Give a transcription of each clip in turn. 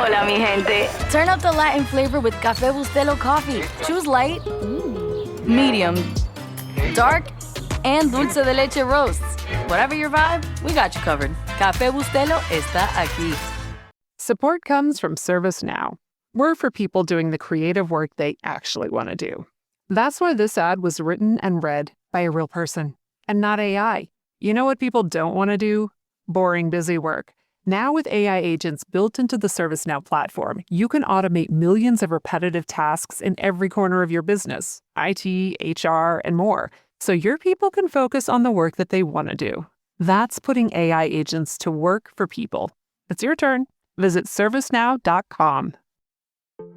Hola, mi gente. Turn up the Latin flavor with Café Bustelo coffee. Choose light, medium, dark, and dulce de leche roasts. Whatever your vibe, we got you covered. Café Bustelo está aquí. Support comes from ServiceNow. We're for people doing the creative work they actually want to do. That's why this ad was written and read by a real person and not AI. You know what people don't want to do? Boring, busy work. Now with AI agents built into the ServiceNow platform, you can automate millions of repetitive tasks in every corner of your business, IT, HR, and more, so your people can focus on the work that they want to do. That's putting AI agents to work for people. It's your turn. Visit servicenow.com.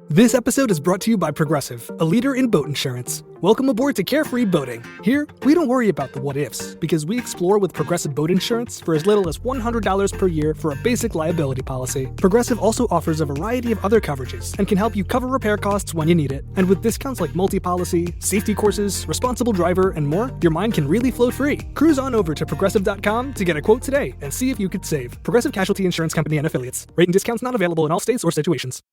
This episode is brought to you by Progressive, a leader in boat insurance. Welcome aboard to Carefree Boating. Here, we don't worry about the what-ifs, because we explore with Progressive Boat Insurance for as little as $100 per year for a basic liability policy. Progressive also offers a variety of other coverages and can help you cover repair costs when you need it. And with discounts like multi-policy, safety courses, responsible driver, and more, your mind can really float free. Cruise on over to Progressive.com to get a quote today and see if you could save. Progressive Casualty Insurance Company and Affiliates. Rate and discounts not available in all states or situations.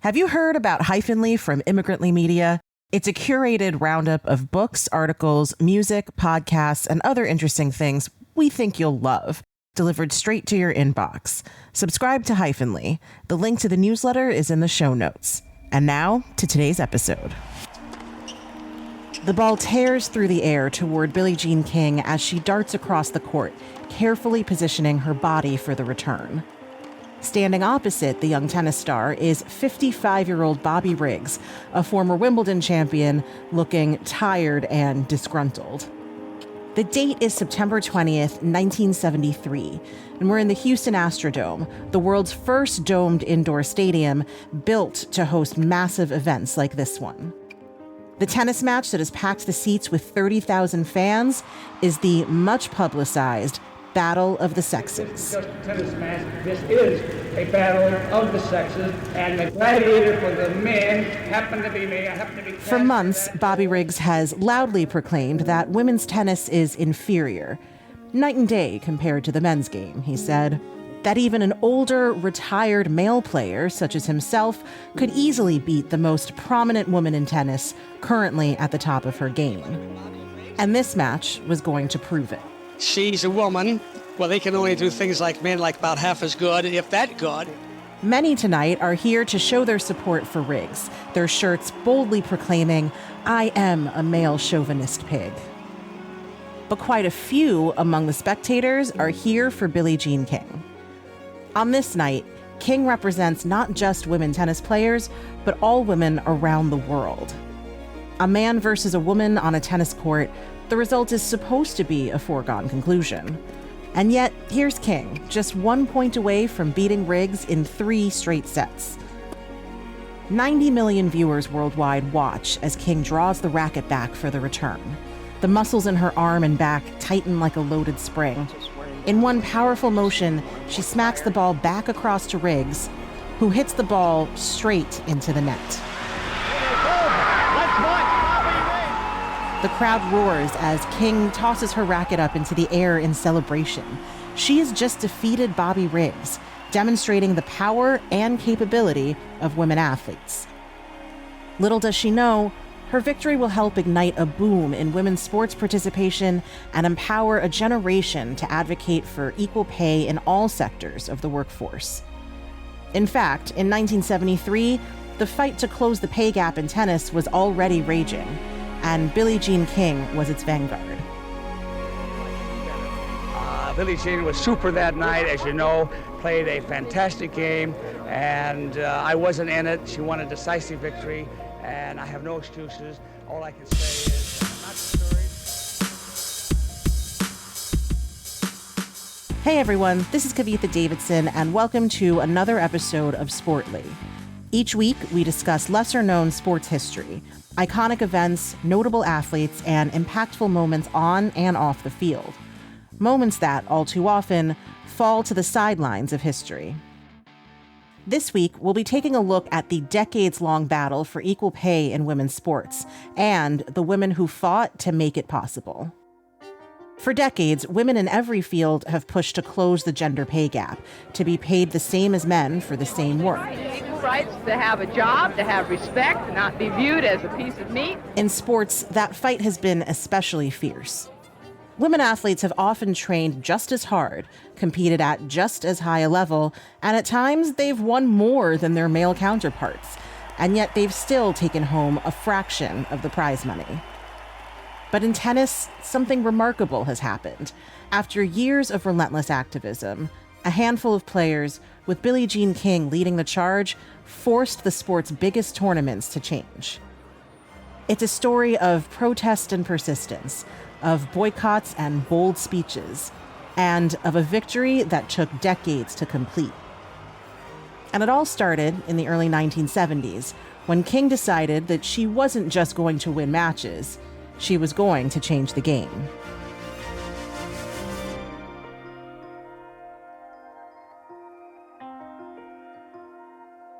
Have you heard about Hyphenly from Immigrantly Media? It's a curated roundup of books, articles, music, podcasts, and other interesting things we think you'll love, delivered straight to your inbox. Subscribe to Hyphenly. The link to the newsletter is in the show notes. And now to today's episode. The ball tears through the air toward Billie Jean King as she darts across the court, carefully positioning her body for the return. Standing opposite the young tennis star is 55-year-old Bobby Riggs, a former Wimbledon champion, looking tired and disgruntled. The date is September 20th, 1973, and we're in the Houston Astrodome, the world's first domed indoor stadium built to host massive events like this one. The tennis match that has packed the seats with 30,000 fans is the much-publicized Battle of the Sexes. Tennis match. This is a battle of the sexes, and the gladiator for the men happened to be me. For months, Bobby Riggs has loudly proclaimed that women's tennis is inferior. Night and day compared to the men's game, he said. That even an older, retired male player, such as himself, could easily beat the most prominent woman in tennis, currently at the top of her game. And this match was going to prove it. She's a woman. Well, they can only do things like men, like about half as good, if that good. Many tonight are here to show their support for Riggs, their shirts boldly proclaiming, "I am a male chauvinist pig." But quite a few among the spectators are here for Billie Jean King. On this night, King represents not just women tennis players, but all women around the world. A man versus a woman on a tennis court, the result is supposed to be a foregone conclusion. And yet, here's King, just 1 point away from beating Riggs in 3 straight sets. 90 million viewers worldwide watch as King draws the racket back for the return. The muscles in her arm and back tighten like a loaded spring. In one powerful motion, she smacks the ball back across to Riggs, who hits the ball straight into the net. The crowd roars as King tosses her racket up into the air in celebration. She has just defeated Bobby Riggs, demonstrating the power and capability of women athletes. Little does she know, her victory will help ignite a boom in women's sports participation and empower a generation to advocate for equal pay in all sectors of the workforce. In fact, in 1973, the fight to close the pay gap in tennis was already raging, and Billie Jean King was its vanguard. Billie Jean was super that night, as you know, played a fantastic game, and I wasn't in it. She won a decisive victory, and I have no excuses. All I can say is I'm not discouraged. Hey everyone, this is Kavitha Davidson, and welcome to another episode of Sportly. Each week, we discuss lesser-known sports history, iconic events, notable athletes, and impactful moments on and off the field. Moments that, all too often, fall to the sidelines of history. This week, we'll be taking a look at the decades-long battle for equal pay in women's sports, and the women who fought to make it possible. For decades, women in every field have pushed to close the gender pay gap, to be paid the same as men for the same work. Equal rights to have a job, to have respect, to not be viewed as a piece of meat. In sports, that fight has been especially fierce. Women athletes have often trained just as hard, competed at just as high a level, and at times they've won more than their male counterparts, and yet they've still taken home a fraction of the prize money. But in tennis, something remarkable has happened. After years of relentless activism, a handful of players, with Billie Jean King leading the charge, forced the sport's biggest tournaments to change. It's a story of protest and persistence, of boycotts and bold speeches, and of a victory that took decades to complete. And it all started in the early 1970s, when King decided that she wasn't just going to win matches, she was going to change the game.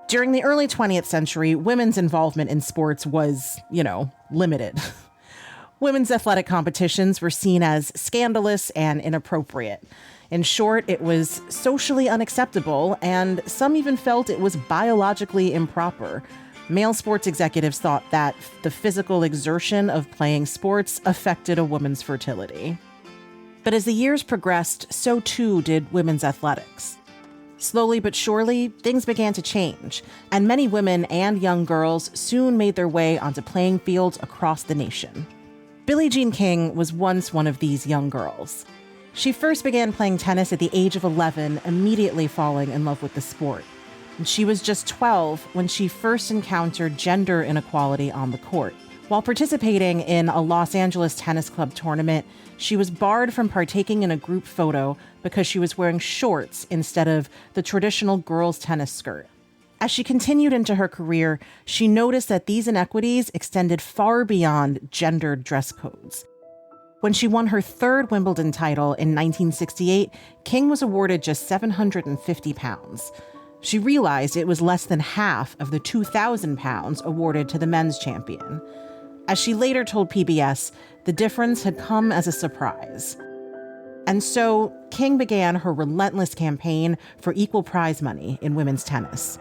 During the early 20th century, women's involvement in sports was, limited. Women's athletic competitions were seen as scandalous and inappropriate. In short, it was socially unacceptable, and some even felt it was biologically improper. Male sports executives thought that the physical exertion of playing sports affected a woman's fertility. But as the years progressed, so too did women's athletics. Slowly but surely, things began to change, and many women and young girls soon made their way onto playing fields across the nation. Billie Jean King was once one of these young girls. She first began playing tennis at the age of 11, immediately falling in love with the sport. And she was just 12 when she first encountered gender inequality on the court. While participating in a Los Angeles tennis club tournament, she was barred from partaking in a group photo because she was wearing shorts instead of the traditional girls' tennis skirt. As she continued into her career, she noticed that these inequities extended far beyond gendered dress codes. When she won her third Wimbledon title in 1968, King was awarded just 750 pounds. She realized it was less than half of the 2,000 pounds awarded to the men's champion. As she later told PBS, the difference had come as a surprise. And so, King began her relentless campaign for equal prize money in women's tennis.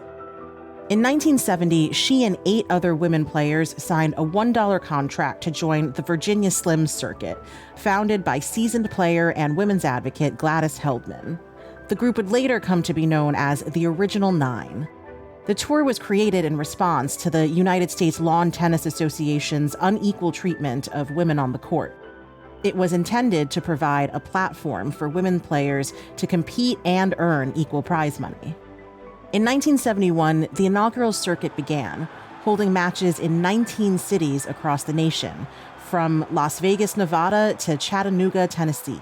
In 1970, she and 8 other women players signed a $1 contract to join the Virginia Slims circuit, founded by seasoned player and women's advocate Gladys Heldman. The group would later come to be known as the Original Nine. The tour was created in response to the United States Lawn Tennis Association's unequal treatment of women on the court. It was intended to provide a platform for women players to compete and earn equal prize money. In 1971, the inaugural circuit began, holding matches in 19 cities across the nation, from Las Vegas, Nevada to Chattanooga, Tennessee.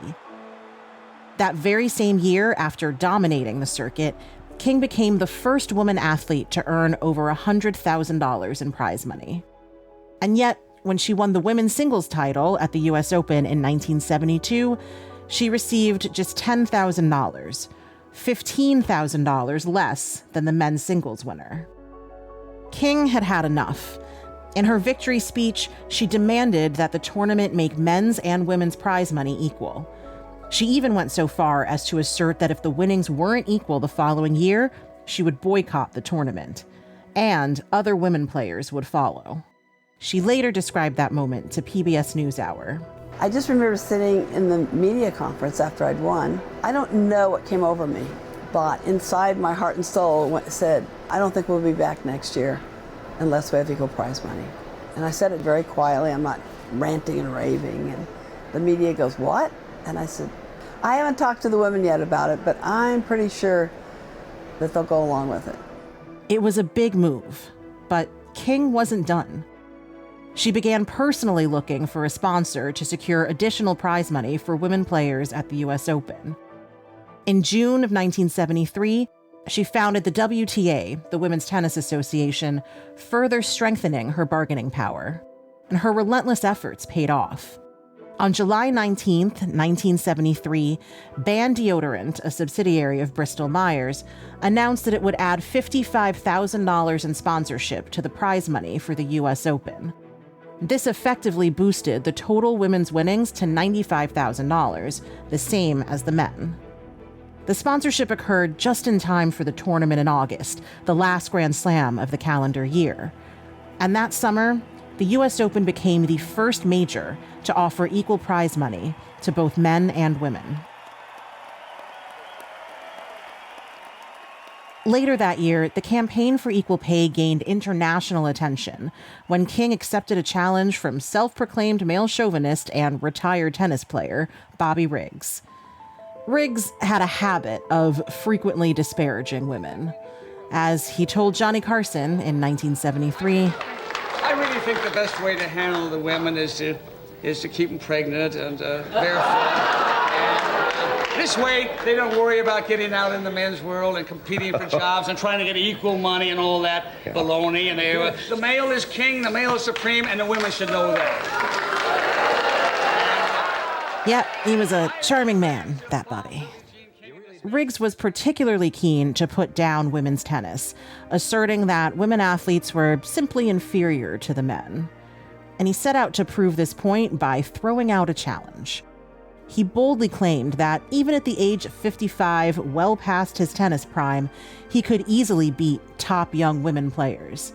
That very same year, after dominating the circuit, King became the first woman athlete to earn over $100,000 in prize money. And yet, when she won the women's singles title at the US Open in 1972, she received just $10,000, $15,000 less than the men's singles winner. King had had enough. In her victory speech, she demanded that the tournament make men's and women's prize money equal. She even went so far as to assert that if the winnings weren't equal the following year, she would boycott the tournament, and other women players would follow. She later described that moment to PBS NewsHour. I just remember sitting in the media conference after I'd won. I don't know what came over me, but inside my heart and soul said, I don't think we'll be back next year unless we have equal prize money. And I said it very quietly. I'm not ranting and raving. And the media goes, what? And I said, I haven't talked to the women yet about it, but I'm pretty sure that they'll go along with it. It was a big move, but King wasn't done. She began personally looking for a sponsor to secure additional prize money for women players at the US Open. In June of 1973, she founded the WTA, the Women's Tennis Association, further strengthening her bargaining power. And her relentless efforts paid off. On July 19, 1973, Band Deodorant, a subsidiary of Bristol-Myers, announced that it would add $55,000 in sponsorship to the prize money for the US Open. This effectively boosted the total women's winnings to $95,000, the same as the men. The sponsorship occurred just in time for the tournament in August, the last Grand Slam of the calendar year. And that summer, the U.S. Open became the first major to offer equal prize money to both men and women. Later that year, the campaign for equal pay gained international attention when King accepted a challenge from self-proclaimed male chauvinist and retired tennis player Bobby Riggs. Riggs had a habit of frequently disparaging women. As he told Johnny Carson in 1973, I really think the best way to handle the women is to keep them pregnant and therefore... This way, they don't worry about getting out in the men's world and competing for jobs and trying to get equal money and all that baloney. And the male is king, the male is supreme, and the women should know that. Yep, he was a charming man, that Bobby. Riggs was particularly keen to put down women's tennis, asserting that women athletes were simply inferior to the men. And he set out to prove this point by throwing out a challenge. He boldly claimed that even at the age of 55, well past his tennis prime, he could easily beat top young women players.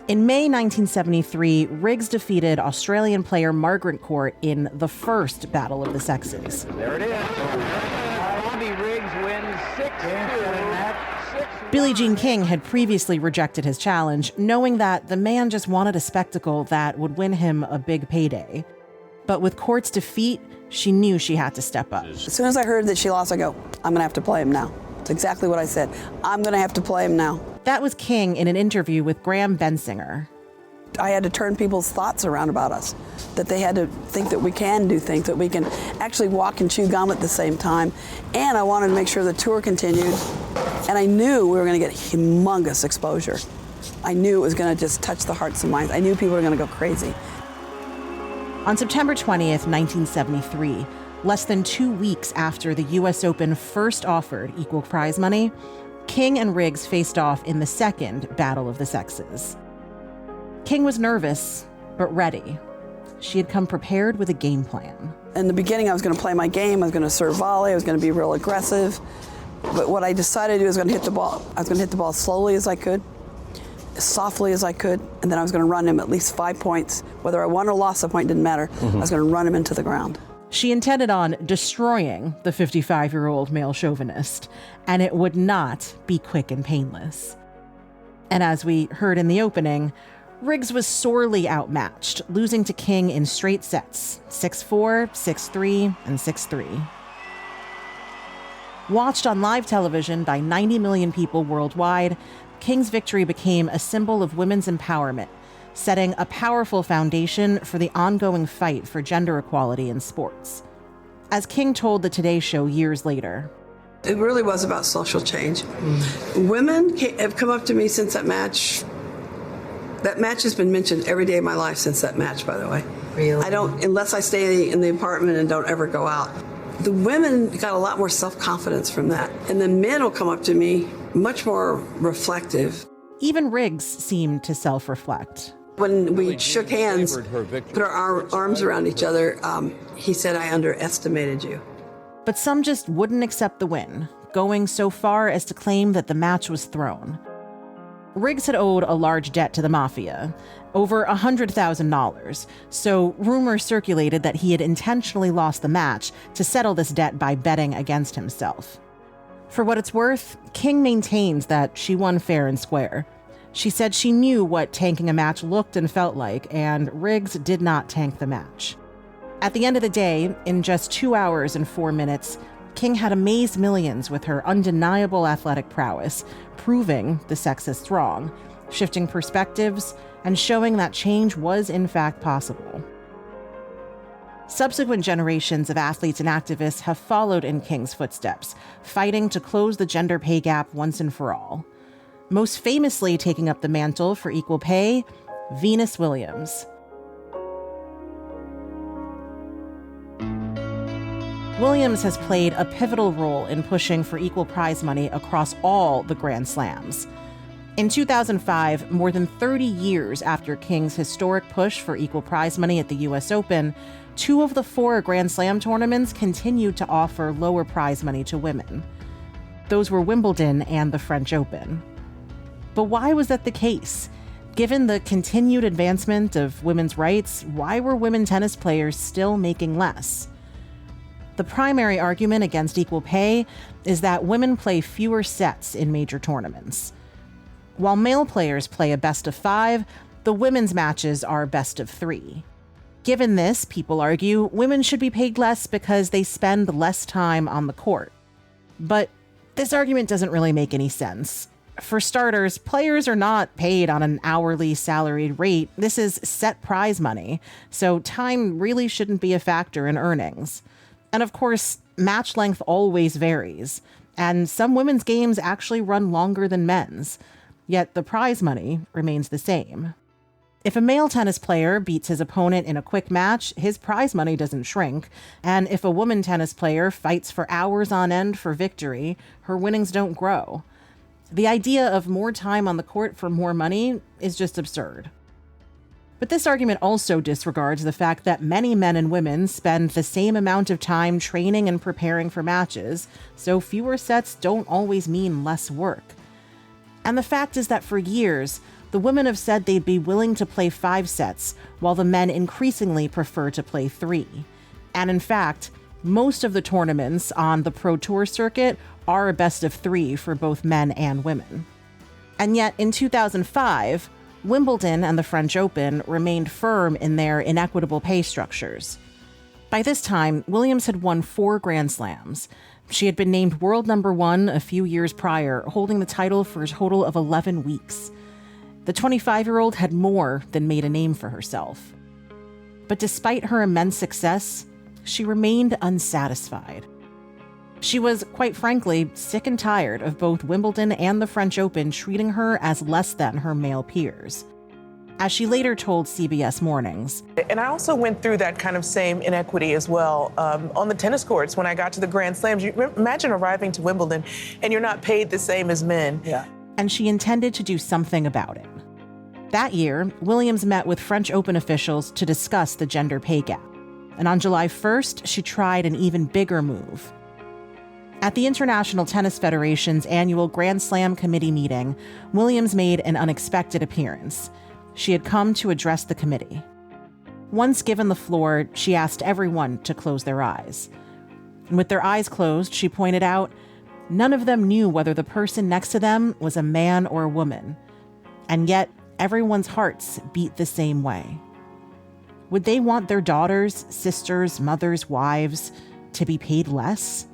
In May 1973, Riggs defeated Australian player Margaret Court in the first Battle of the Sexes. There it is. Bobby Riggs wins 6-2. Billie Jean King had previously rejected his challenge, knowing that the man just wanted a spectacle that would win him a big payday. But with Court's defeat, she knew she had to step up. As soon as I heard that she lost, I go, I'm going to have to play him now. That's exactly what I said. I'm going to have to play him now. That was King in an interview with Graham Bensinger. I had to turn people's thoughts around about us, that they had to think that we can do things, that we can actually walk and chew gum at the same time. And I wanted to make sure the tour continued. And I knew we were going to get humongous exposure. I knew it was going to just touch the hearts and minds. I knew people were going to go crazy. On September 20th, 1973, less than 2 weeks after the U.S. Open first offered equal prize money, King and Riggs faced off in the second Battle of the Sexes. King was nervous, but ready. She had come prepared with a game plan. In the beginning, I was going to play my game. I was going to serve volley. I was going to be real aggressive. But what I decided to do was going to hit the ball. I was going to hit the ball slowly as I could, as softly as I could, and then I was going to run him at least 5 points. Whether I won or lost the point didn't matter. I was going to run him into the ground. She intended on destroying the 55-year-old male chauvinist, and it would not be quick and painless. And as we heard in the opening, Riggs was sorely outmatched, losing to King in straight sets, 6-4, 6-3, and 6-3. Watched on live television by 90 million people worldwide, King's victory became a symbol of women's empowerment, setting a powerful foundation for the ongoing fight for gender equality in sports. As King told the Today Show years later, it really was about social change. Women have come up to me since that match. That match has been mentioned every day of my life since that match, by the way. Really? I don't, unless I stay in the apartment and don't ever go out. The women got a lot more self-confidence from that. And the men will come up to me much more reflective. Even Riggs seemed to self-reflect. When we shook hands, put our arms around each other, he said, I underestimated you. But some just wouldn't accept the win, going so far as to claim that the match was thrown. Riggs had owed a large debt to the mafia, over $100,000, so rumors circulated that he had intentionally lost the match to settle this debt by betting against himself. For what it's worth, King maintains that she won fair and square. She said she knew what tanking a match looked and felt like, and Riggs did not tank the match. At the end of the day, in just 2 hours and 4 minutes, King had amazed millions with her undeniable athletic prowess, proving the sexist wrong, shifting perspectives, and showing that change was in fact possible. Subsequent generations of athletes and activists have followed in King's footsteps, fighting to close the gender pay gap once and for all. Most famously taking up the mantle for equal pay, Venus Williams. Williams has played a pivotal role in pushing for equal prize money across all the Grand Slams. In 2005, more than 30 years after King's historic push for equal prize money at the US Open, 2 of the 4 Grand Slam tournaments continued to offer lower prize money to women. Those were Wimbledon and the French Open. But why was that the case? Given the continued advancement of women's rights, why were women tennis players still making less? The primary argument against equal pay is that women play fewer sets in major tournaments. While male players play a best of 5, the women's matches are best of 3. Given this, people argue, women should be paid less because they spend less time on the court. But this argument doesn't really make any sense. For starters, players are not paid on an hourly salaried rate. This is set prize money, so time really shouldn't be a factor in earnings. And of course, match length always varies, and some women's games actually run longer than men's, yet the prize money remains the same. If a male tennis player beats his opponent in a quick match, his prize money doesn't shrink, and if a woman tennis player fights for hours on end for victory, her winnings don't grow. The idea of more time on the court for more money is just absurd. But this argument also disregards the fact that many men and women spend the same amount of time training and preparing for matches, so fewer sets don't always mean less work. And the fact is that for years, the women have said they'd be willing to play 5 sets, while the men increasingly prefer to play 3. And in fact, most of the tournaments on the Pro Tour circuit are a best of 3 for both men and women. And yet, in 2005, Wimbledon and the French Open remained firm in their inequitable pay structures. By this time, Williams had won 4 Grand Slams. She had been named world number 1 a few years prior, holding the title for a total of 11 weeks. The 25-year-old had more than made a name for herself. But despite her immense success, she remained unsatisfied. She was, quite frankly, sick and tired of both Wimbledon and the French Open treating her as less than her male peers. As she later told CBS Mornings. And I also went through that kind of same inequity as well on the tennis courts when I got to the Grand Slams. You imagine arriving to Wimbledon and you're not paid the same as men. Yeah. And she intended to do something about it. That year, Williams met with French Open officials to discuss the gender pay gap. And on July 1st, she tried an even bigger move. At the International Tennis Federation's annual Grand Slam committee meeting, Williams made an unexpected appearance. She had come to address the committee. Once given the floor, she asked everyone to close their eyes. And with their eyes closed, she pointed out, none of them knew whether the person next to them was a man or a woman. And yet, everyone's hearts beat the same way. Would they want their daughters, sisters, mothers, wives to be paid less?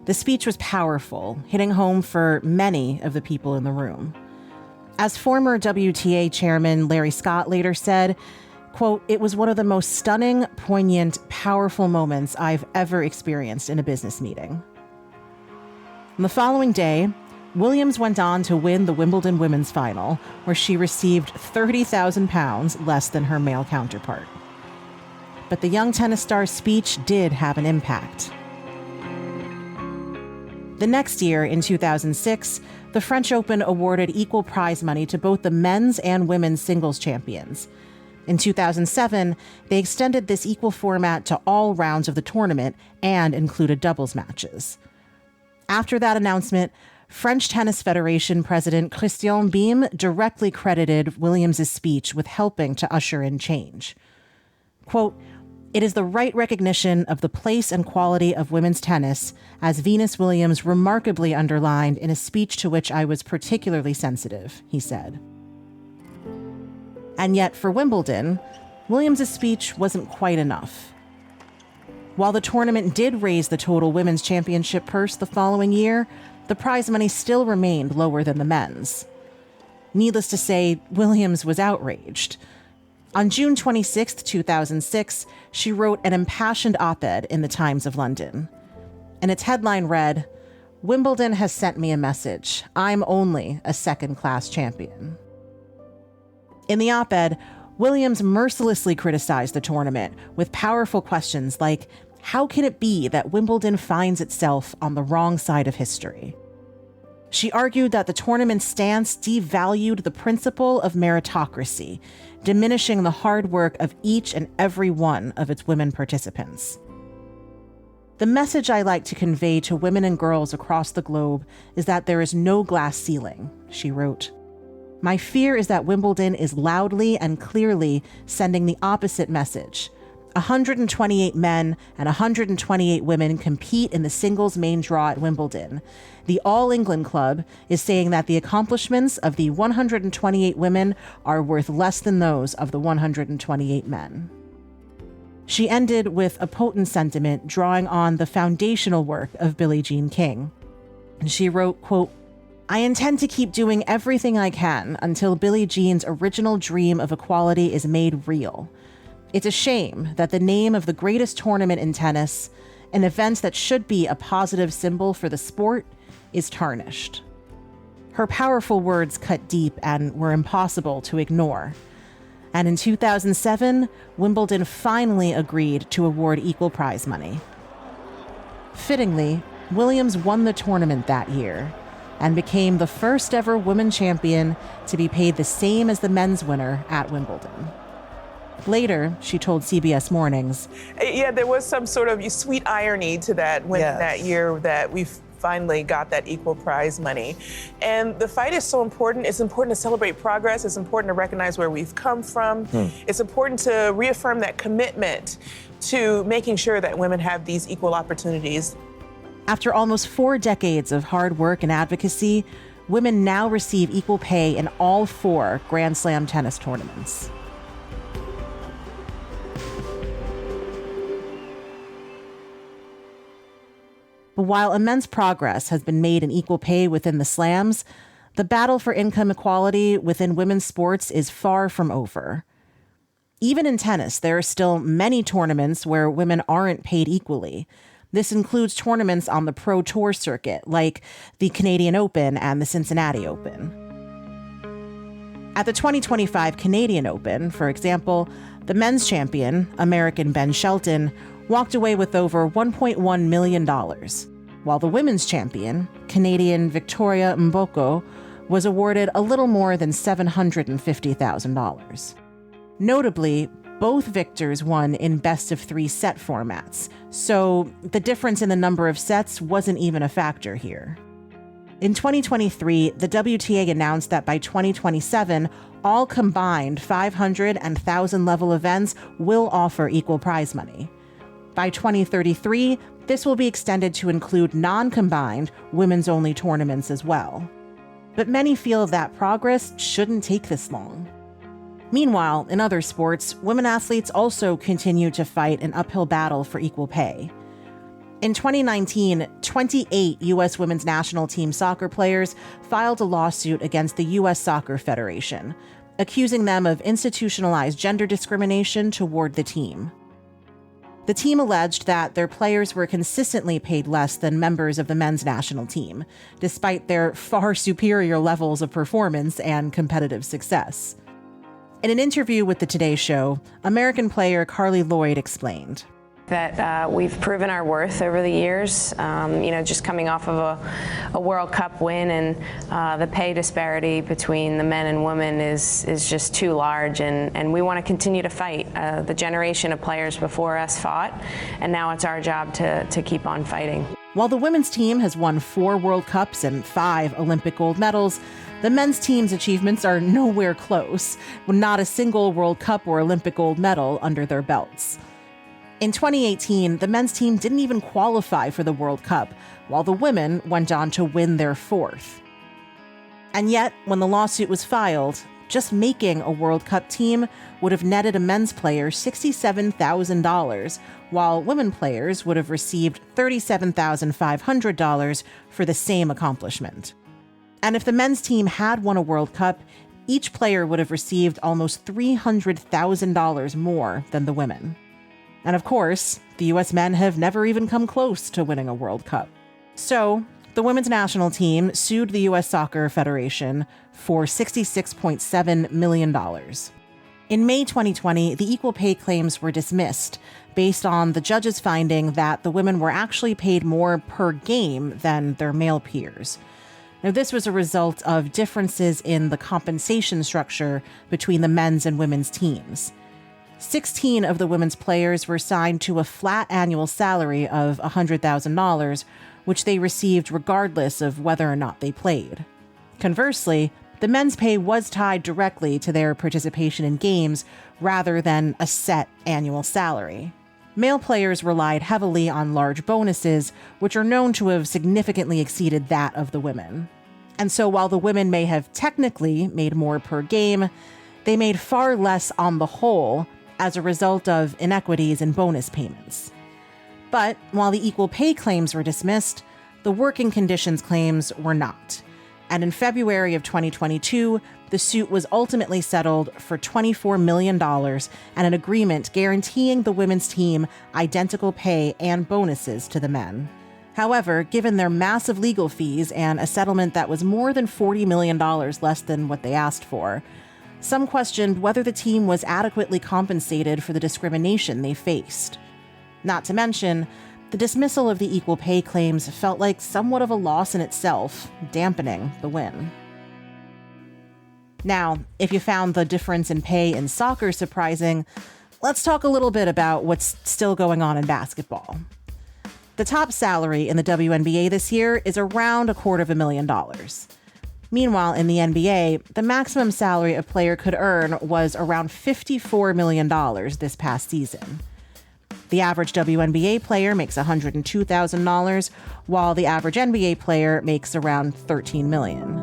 The speech was powerful, hitting home for many of the people in the room. As former WTA chairman Larry Scott later said, quote, "It was one of the most stunning, poignant, powerful moments I've ever experienced in a business meeting." And the following day, Williams went on to win the Wimbledon women's final, where she received £30,000 less than her male counterpart. But the young tennis star's speech did have an impact. The next year, in 2006, the French Open awarded equal prize money to both the men's and women's singles champions. In 2007, they extended this equal format to all rounds of the tournament and included doubles matches. After that announcement, French Tennis Federation President Christian Biem directly credited Williams' speech with helping to usher in change. Quote, "It is the right recognition of the place and quality of women's tennis, as Venus Williams remarkably underlined in a speech to which I was particularly sensitive," he said. And yet, for Wimbledon, Williams' speech wasn't quite enough. While the tournament did raise the total women's championship purse the following year, the prize money still remained lower than the men's. Needless to say, Williams was outraged. On June 26, 2006, she wrote an impassioned op-ed in the Times of London. And its headline read, "Wimbledon has sent me a message. I'm only a second-class champion." In the op-ed, Williams mercilessly criticized the tournament with powerful questions like, how can it be that Wimbledon finds itself on the wrong side of history? She argued that the tournament's stance devalued the principle of meritocracy, diminishing the hard work of each and every one of its women participants. The message I like to convey to women and girls across the globe is that there is no glass ceiling, she wrote. My fear is that Wimbledon is loudly and clearly sending the opposite message. 128 men and 128 women compete in the singles main draw at Wimbledon. The All England Club is saying that the accomplishments of the 128 women are worth less than those of the 128 men. She ended with a potent sentiment drawing on the foundational work of Billie Jean King. And she wrote, quote, I intend to keep doing everything I can until Billie Jean's original dream of equality is made real. It's a shame that the name of the greatest tournament in tennis, an event that should be a positive symbol for the sport, is tarnished. Her powerful words cut deep and were impossible to ignore. And in 2007, Wimbledon finally agreed to award equal prize money. Fittingly, Williams won the tournament that year and became the first ever women champion to be paid the same as the men's winner at Wimbledon. Later, she told CBS Mornings, Yeah, there was some sort of sweet irony to that when that year that we finally got that equal prize money. And the fight is so important. It's important to celebrate progress. It's important to recognize where we've come from. It's important to reaffirm that commitment to making sure that women have these equal opportunities. After almost 4 decades of hard work and advocacy, women now receive equal pay in all 4 Grand Slam tennis tournaments. But while immense progress has been made in equal pay within the slams, the battle for income equality within women's sports is far from over. Even in tennis, there are still many tournaments where women aren't paid equally. This includes tournaments on the Pro Tour circuit, like the Canadian Open and the Cincinnati Open. At the 2025 Canadian Open, for example, the men's champion, American Ben Shelton, walked away with over $1.1 million, while the women's champion, Canadian Victoria Mboko, was awarded a little more than $750,000. Notably, both victors won in best-of-3 set formats, so the difference in the number of sets wasn't even a factor here. In 2023, the WTA announced that by 2027, all combined 500 and 1,000-level events will offer equal prize money. By 2033, this will be extended to include non-combined, women's-only tournaments as well. But many feel that progress shouldn't take this long. Meanwhile, in other sports, women athletes also continue to fight an uphill battle for equal pay. In 2019, 28 U.S. women's national team soccer players filed a lawsuit against the U.S. Soccer Federation, accusing them of institutionalized gender discrimination toward the team. The team alleged that their players were consistently paid less than members of the men's national team, despite their far superior levels of performance and competitive success. In an interview with the Today Show, American player Carly Lloyd explained that we've proven our worth over the years, just coming off of a World Cup win, and the pay disparity between the men and women is just too large, and we want to continue to fight. The generation of players before us fought, and now it's our job to keep on fighting. While the women's team has won 4 World Cups and 5 Olympic gold medals, the men's team's achievements are nowhere close, with not a single World Cup or Olympic gold medal under their belts. In 2018, the men's team didn't even qualify for the World Cup, while the women went on to win their 4th. And yet, when the lawsuit was filed, just making a World Cup team would have netted a men's player $67,000, while women players would have received $37,500 for the same accomplishment. And if the men's team had won a World Cup, each player would have received almost $300,000 more than the women. And of course, the U.S. men have never even come close to winning a World Cup. So, the women's national team sued the U.S. Soccer Federation for $66.7 million. In May 2020, the equal pay claims were dismissed based on the judge's finding that the women were actually paid more per game than their male peers. Now, this was a result of differences in the compensation structure between the men's and women's teams. 16 of the women's players were signed to a flat annual salary of $100,000, which they received regardless of whether or not they played. Conversely, the men's pay was tied directly to their participation in games rather than a set annual salary. Male players relied heavily on large bonuses, which are known to have significantly exceeded that of the women. And so while the women may have technically made more per game, they made far less on the whole as a result of inequities in bonus payments. But while the equal pay claims were dismissed, the working conditions claims were not. And in February of 2022, the suit was ultimately settled for $24 million and an agreement guaranteeing the women's team identical pay and bonuses to the men. However, given their massive legal fees and a settlement that was more than $40 million less than what they asked for, some questioned whether the team was adequately compensated for the discrimination they faced. Not to mention, the dismissal of the equal pay claims felt like somewhat of a loss in itself, dampening the win. Now, if you found the difference in pay in soccer surprising, let's talk a little bit about what's still going on in basketball. The top salary in the WNBA this year is around $250,000. Meanwhile, in the NBA, the maximum salary a player could earn was around $54 million this past season. The average WNBA player makes $102,000, while the average NBA player makes around $13 million.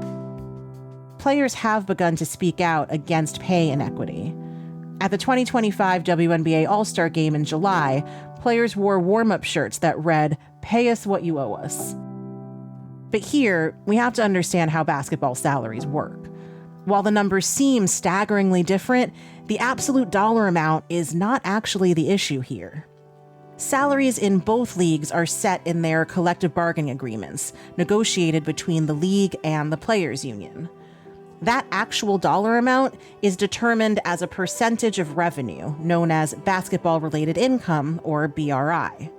Players have begun to speak out against pay inequity. At the 2025 WNBA All-Star Game in July, players wore warm-up shirts that read, "Pay us what you owe us." But here, we have to understand how basketball salaries work. While the numbers seem staggeringly different, the absolute dollar amount is not actually the issue here. Salaries in both leagues are set in their collective bargaining agreements, negotiated between the league and the players' union. That actual dollar amount is determined as a percentage of revenue, known as basketball-related income, or BRI.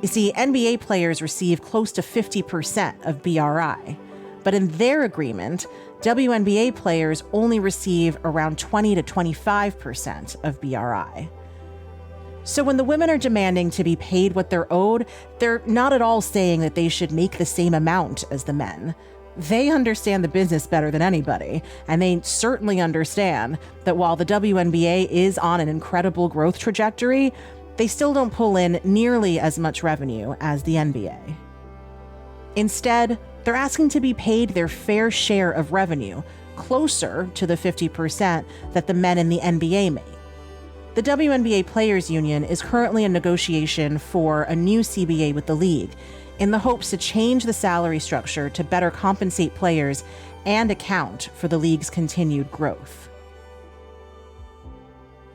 You see, NBA players receive close to 50% of BRI, but in their agreement, WNBA players only receive around 20 to 25% of BRI. So when the women are demanding to be paid what they're owed, they're not at all saying that they should make the same amount as the men. They understand the business better than anybody, and they certainly understand that while the WNBA is on an incredible growth trajectory, they still don't pull in nearly as much revenue as the NBA. Instead, they're asking to be paid their fair share of revenue, closer to the 50% that the men in the NBA make. The WNBA Players Union is currently in negotiation for a new CBA with the league, in the hopes to change the salary structure to better compensate players and account for the league's continued growth.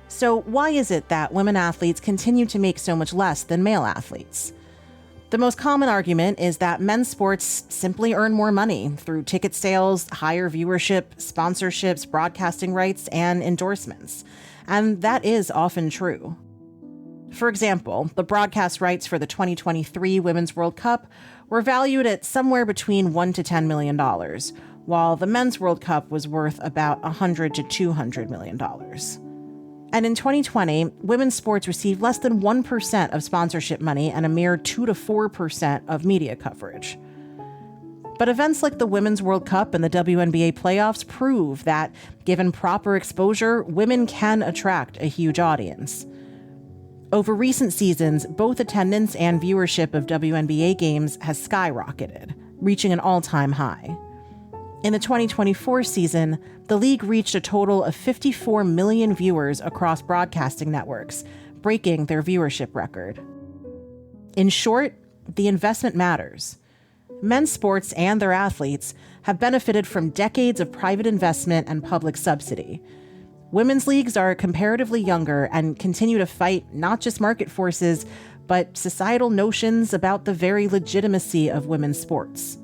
So why is it that women athletes continue to make so much less than male athletes? The most common argument is that men's sports simply earn more money through ticket sales, higher viewership, sponsorships, broadcasting rights, and endorsements. And that is often true. For example, the broadcast rights for the 2023 Women's World Cup were valued at somewhere between $1 to $10 million, while the Men's World Cup was worth about $100 to $200 million. And in 2020, women's sports received less than 1% of sponsorship money and a mere 2 to 4% of media coverage. But events like the Women's World Cup and the WNBA playoffs prove that, given proper exposure, women can attract a huge audience. Over recent seasons, both attendance and viewership of WNBA games has skyrocketed, reaching an all-time high. In the 2024 season, the league reached a total of 54 million viewers across broadcasting networks, breaking their viewership record. In short, the investment matters. Men's sports and their athletes have benefited from decades of private investment and public subsidy. Women's leagues are comparatively younger and continue to fight not just market forces, but societal notions about the very legitimacy of women's sports.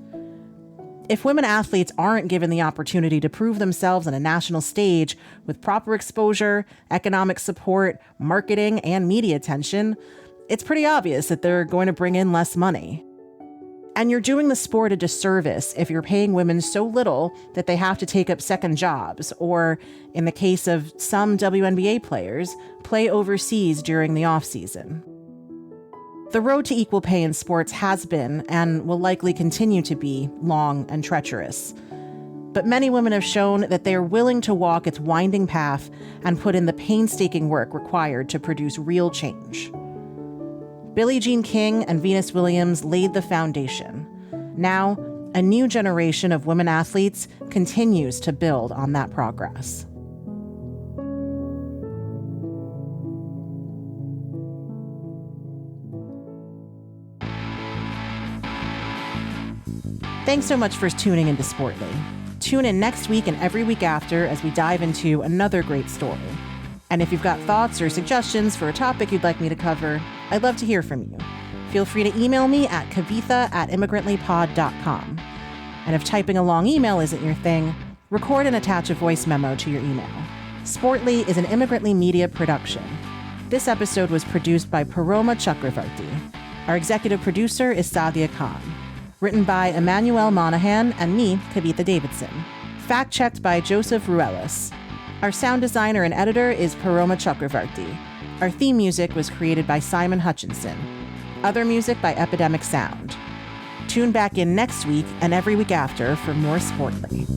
If women athletes aren't given the opportunity to prove themselves on a national stage with proper exposure, economic support, marketing, and media attention, it's pretty obvious that they're going to bring in less money. And you're doing the sport a disservice if you're paying women so little that they have to take up second jobs, or, in the case of some WNBA players, play overseas during the off-season. The road to equal pay in sports has been, and will likely continue to be, long and treacherous. But many women have shown that they are willing to walk its winding path and put in the painstaking work required to produce real change. Billie Jean King and Venus Williams laid the foundation. Now, a new generation of women athletes continues to build on that progress. Thanks so much for tuning into Sportly. Tune in next week and every week after as we dive into another great story. And if you've got thoughts or suggestions for a topic you'd like me to cover, I'd love to hear from you. Feel free to email me at kavitha@immigrantlypod.com. And if typing a long email isn't your thing, record and attach a voice memo to your email. Sportly is an Immigrantly Media production. This episode was produced by Paroma Chakravarti. Our executive producer is Sadia Khan. Written by Emmanuel Monahan and me, Kavitha Davidson. Fact-checked by Joseph Ruelas. Our sound designer and editor is Paroma Chakravarti. Our theme music was created by Simon Hutchinson. Other music by Epidemic Sound. Tune back in next week and every week after for more Sportly.